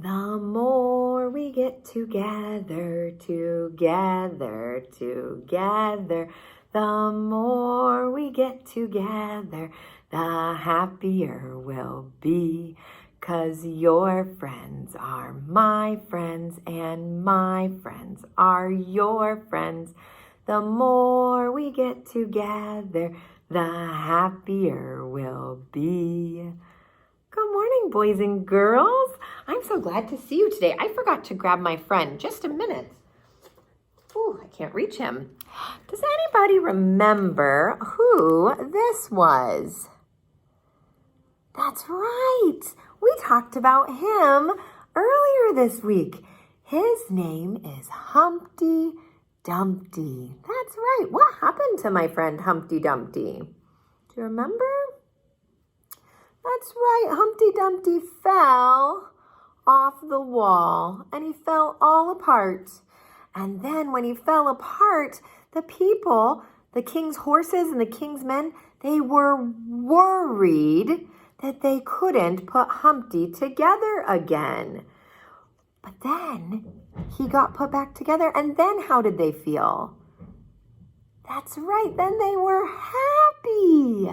The more we get together, together, together, the more we get together, the happier we'll be. 'Cause your friends are my friends and my friends are your friends. The more we get together, the happier we'll be. Good morning, boys and girls. I'm so glad to see you today. I forgot to grab my friend. Just a minute. Ooh, I can't reach him. Does anybody remember who this was? That's right. We talked about him earlier this week. His name is Humpty Dumpty. That's right. What happened to my friend Humpty Dumpty? Do you remember? That's right. Humpty Dumpty fell off the wall and he fell all apart. And then when he fell apart, the people, the king's horses and the king's men, they were worried that they couldn't put Humpty together again. But then he got put back together, and then how did they feel? That's right, then they were happy.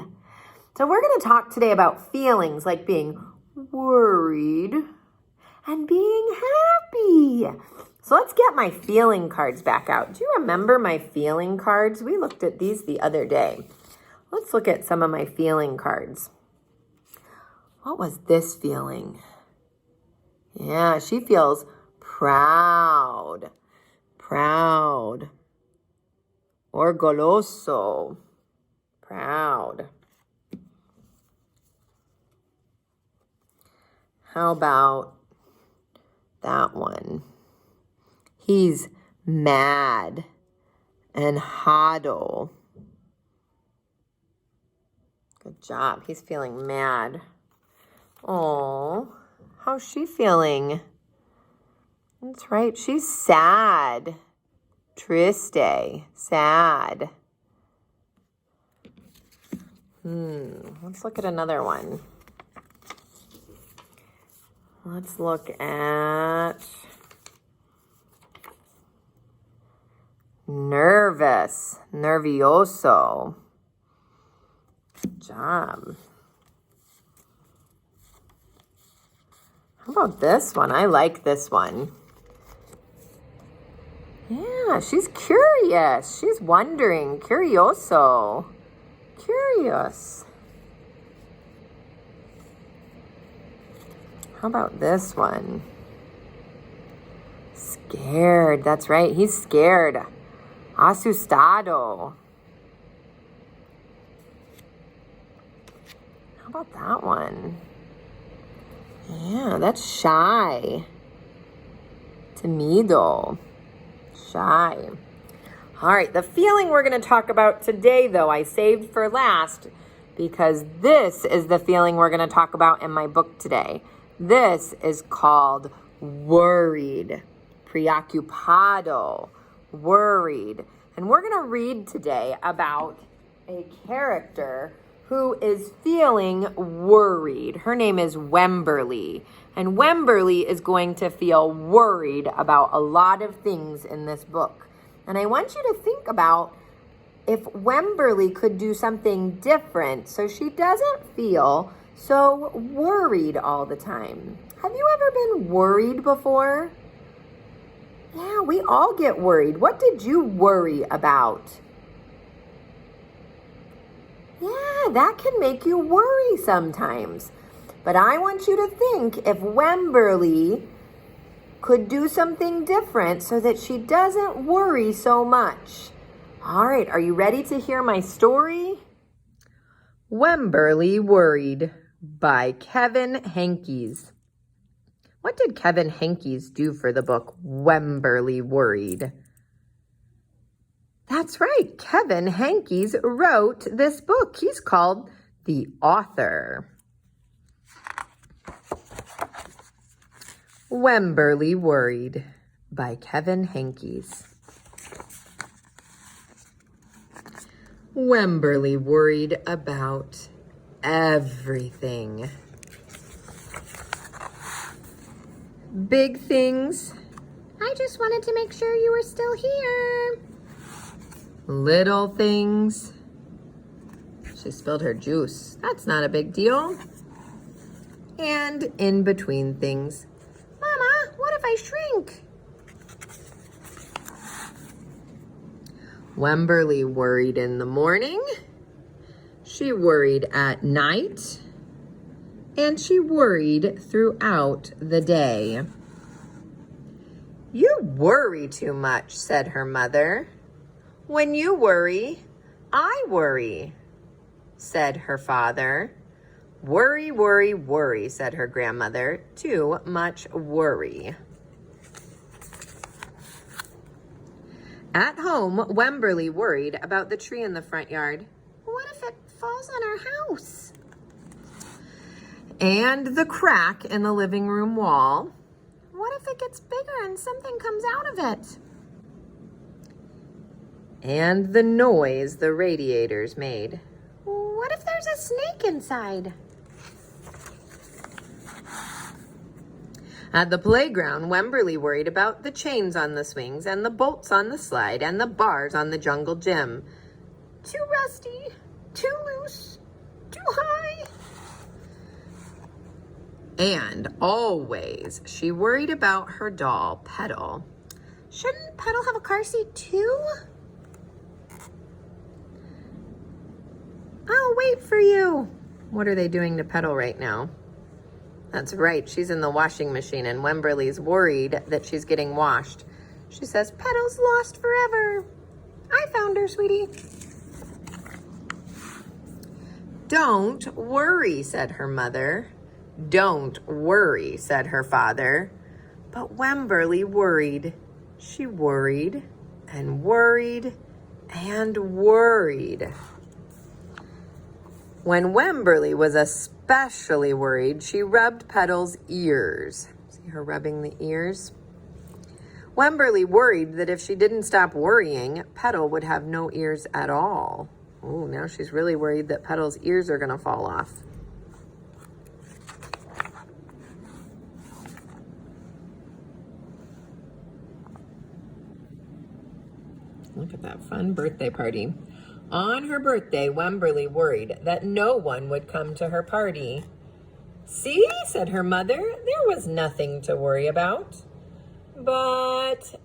So we're going to talk today about feelings like being worried and being happy. So let's get my feeling cards back out. Do you remember my feeling cards? We looked at these the other day. Let's look at some of my feeling cards. What was this feeling? Yeah, she feels proud. Proud. Orgulloso. Proud. How about that one? He's mad. Enojado. Good job. He's feeling mad. Oh, how's she feeling? That's right. She's sad. Triste. Sad. Let's look at another one. Let's look at nervous. Nervioso. Good job. How about this one? I like this one. Yeah, she's curious. She's wondering. Curioso. Curious. How about this one? Scared. That's right. He's scared. Asustado. How about that one? Yeah, that's shy. Timido. Shy. All right, the feeling we're going to talk about today, though, I saved for last because this is the feeling we're going to talk about in my book today. This is called worried. Preocupado. Worried. And we're going to read today about a character who is feeling worried. Her name is Wemberly. And Wemberly is going to feel worried about a lot of things in this book. And I want you to think about if Wemberly could do something different so she doesn't feel so worried all the time. Have you ever been worried before? Yeah, we all get worried. What did you worry about? Yeah, that can make you worry sometimes. But I want you to think if Wemberly could do something different so that she doesn't worry so much. All right, are you ready to hear my story? Wemberly Worried by Kevin Henkes. What did Kevin Henkes do for the book Wemberly Worried? That's right, Kevin Henkes wrote this book. He's called the author. Wemberly Worried by Kevin Henkes. Wemberly worried about everything. Big things. I just wanted to make sure you were still here. Little things. She spilled her juice. That's not a big deal. And in between things. Mama, what if I shrink? Wemberly worried in the morning. She worried at night. And she worried throughout the day. You worry too much, said her mother. When you worry, I worry, said her father. Worry, worry, worry, said her grandmother. Too much worry. At home, Wemberly worried about the tree in the front yard. What if it falls on our house? And the crack in the living room wall. What if it gets bigger and something comes out of it? And the noise the radiators made. What if there's a snake inside? At the playground, Wemberly worried about the chains on the swings and the bolts on the slide and the bars on the jungle gym. Too rusty, too loose, too high. And always, she worried about her doll, Petal. Shouldn't Petal have a car seat too? I'll wait for you. What are they doing to Petal right now? That's right, she's in the washing machine and Wemberly's worried that she's getting washed. She says, Petal's lost forever. I found her, sweetie. Don't worry, said her mother. Don't worry, said her father. But Wemberly worried. She worried and worried and worried. When Wemberly was especially worried, she rubbed Petal's ears. See her rubbing the ears? Wemberly worried that if she didn't stop worrying, Petal would have no ears at all. Oh, now she's really worried that Petal's ears are going to fall off. Look at that fun birthday party. On her birthday, Wemberly worried that no one would come to her party. See, said her mother, there was nothing to worry about. But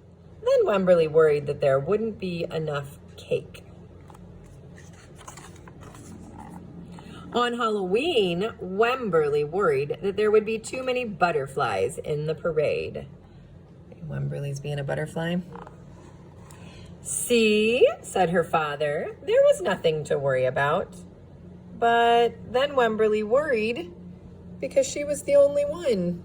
then Wemberly worried that there wouldn't be enough cake. On Halloween, Wemberly worried that there would be too many butterflies in the parade. Wemberly's being a butterfly. See, said her father, there was nothing to worry about. But then Wemberly worried because she was the only one.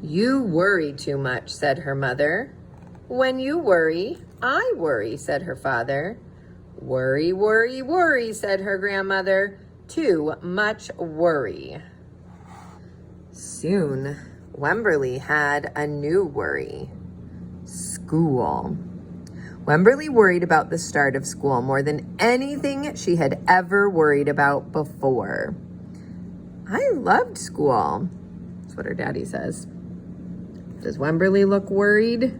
You worry too much, said her mother. When you worry, I worry, said her father. Worry, worry, worry, said her grandmother. Too much worry. Soon, Wemberly had a new worry. School. Wemberly worried about the start of school more than anything she had ever worried about before. I loved school. That's what her daddy says. Does Wemberly look worried?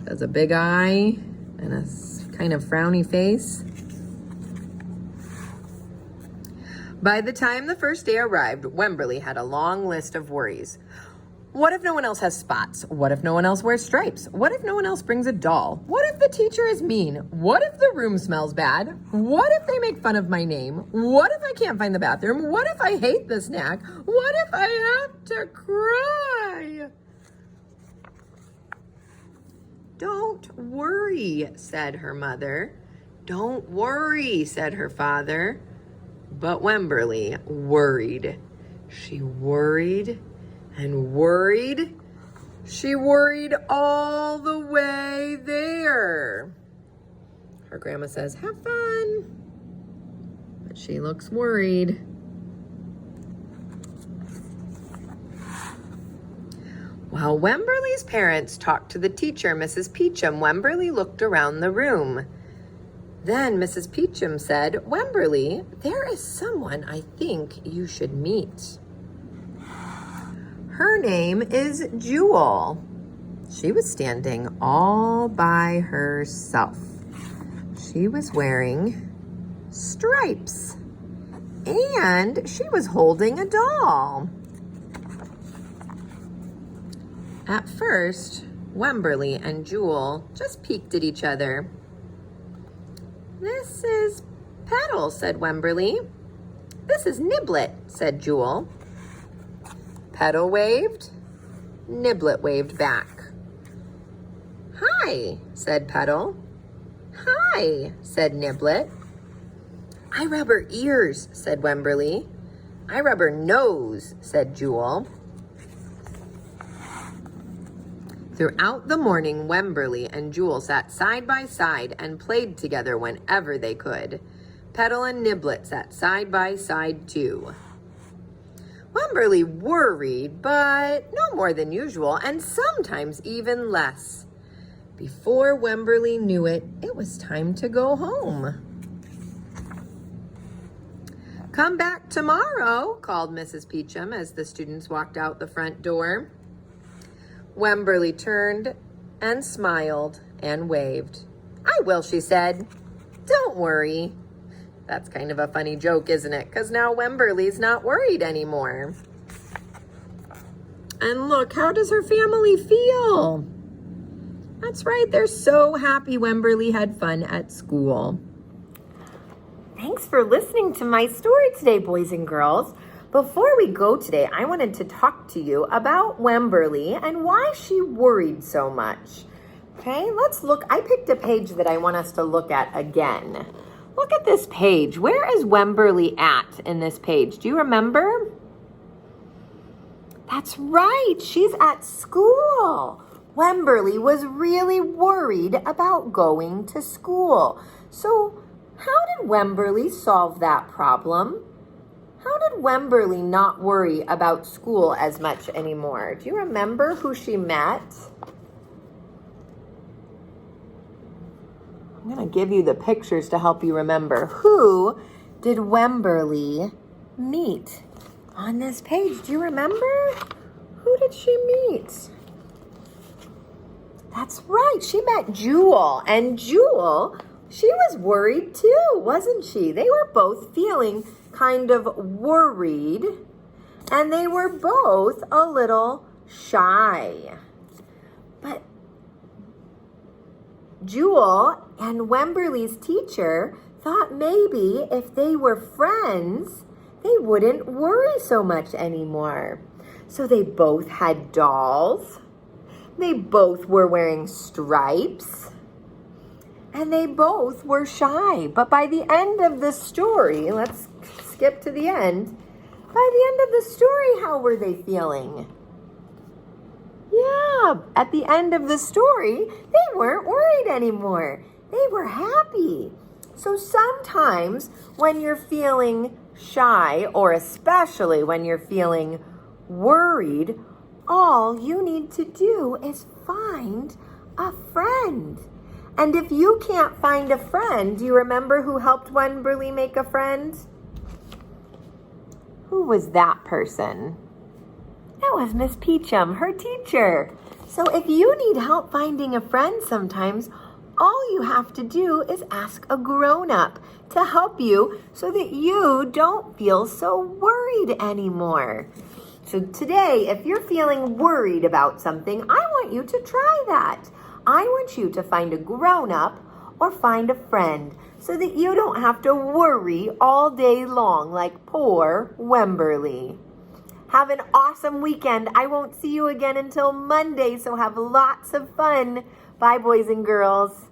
Does a big eye and a kind of frowny face? By the time the first day arrived, Wemberly had a long list of worries. What if no one else has spots? What if no one else wears stripes? What if no one else brings a doll? What if the teacher is mean? What if the room smells bad? What if they make fun of my name? What if I can't find the bathroom? What if I hate the snack? What if I have to cry? Don't worry, said her mother. Don't worry, said her father. But Wemberly worried. She worried and worried. She worried all the way there. Her grandma says, have fun. But she looks worried. While Wemberly's parents talked to the teacher, Mrs. Peachum, Wemberly looked around the room. Then Mrs. Peachum said, "Wemberly, there is someone I think you should meet. Her name is Jewel." She was standing all by herself. She was wearing stripes, and she was holding a doll. At first, Wemberly and Jewel just peeked at each other. "This is Petal," said Wemberly. "This is Niblet," said Jewel. Petal waved. Niblet waved back. "Hi," said Petal. "Hi," said Niblet. "I rub her ears," said Wemberly. "I rub her nose," said Jewel. Throughout the morning, Wemberly and Jewel sat side by side and played together whenever they could. Petal and Niblet sat side by side too. Wemberly worried, but no more than usual, and sometimes even less. Before Wemberly knew it, it was time to go home. "Come back tomorrow," called Mrs. Peachum as the students walked out the front door. Wemberly turned and smiled and waved. "I will," she said. "Don't worry." That's kind of a funny joke, isn't it? Because now Wemberly's not worried anymore. And look, how does her family feel? That's right, they're so happy Wemberly had fun at school. Thanks for listening to my story today, boys and girls. Before we go today, I wanted to talk to you about Wemberly and why she worried so much. Okay, let's look. I picked a page that I want us to look at again. Look at this page. Where is Wemberly at in this page? Do you remember? That's right, she's at school. Wemberly was really worried about going to school. So how did Wemberly solve that problem? How did Wemberly not worry about school as much anymore? Do you remember who she met? I'm going to give you the pictures to help you remember. Who did Wemberly meet on this page? Do you remember? Who did she meet? That's right, she met Jewel. And Jewel, she was worried too, wasn't she? They were both feeling kind of worried, and they were both a little shy. But Jewel and Wemberly's teacher thought maybe if they were friends, they wouldn't worry so much anymore. So they both had dolls. They both were wearing stripes. And they both were shy. But by the end of the story, let's skip to the end. By the end of the story, how were they feeling? Yeah, at the end of the story, they weren't worried anymore. They were happy. So sometimes when you're feeling shy, or especially when you're feeling worried, all you need to do is find a friend. And if you can't find a friend, do you remember who helped Wemberly make a friend? Who was that person? That was Miss Peachum, her teacher. So if you need help finding a friend sometimes, all you have to do is ask a grown-up to help you so that you don't feel so worried anymore. So today, if you're feeling worried about something, I want you to try that. I want you to find a grown-up or find a friend so that you don't have to worry all day long like poor Wemberly. Have an awesome weekend. I won't see you again until Monday, so have lots of fun. Bye, boys and girls.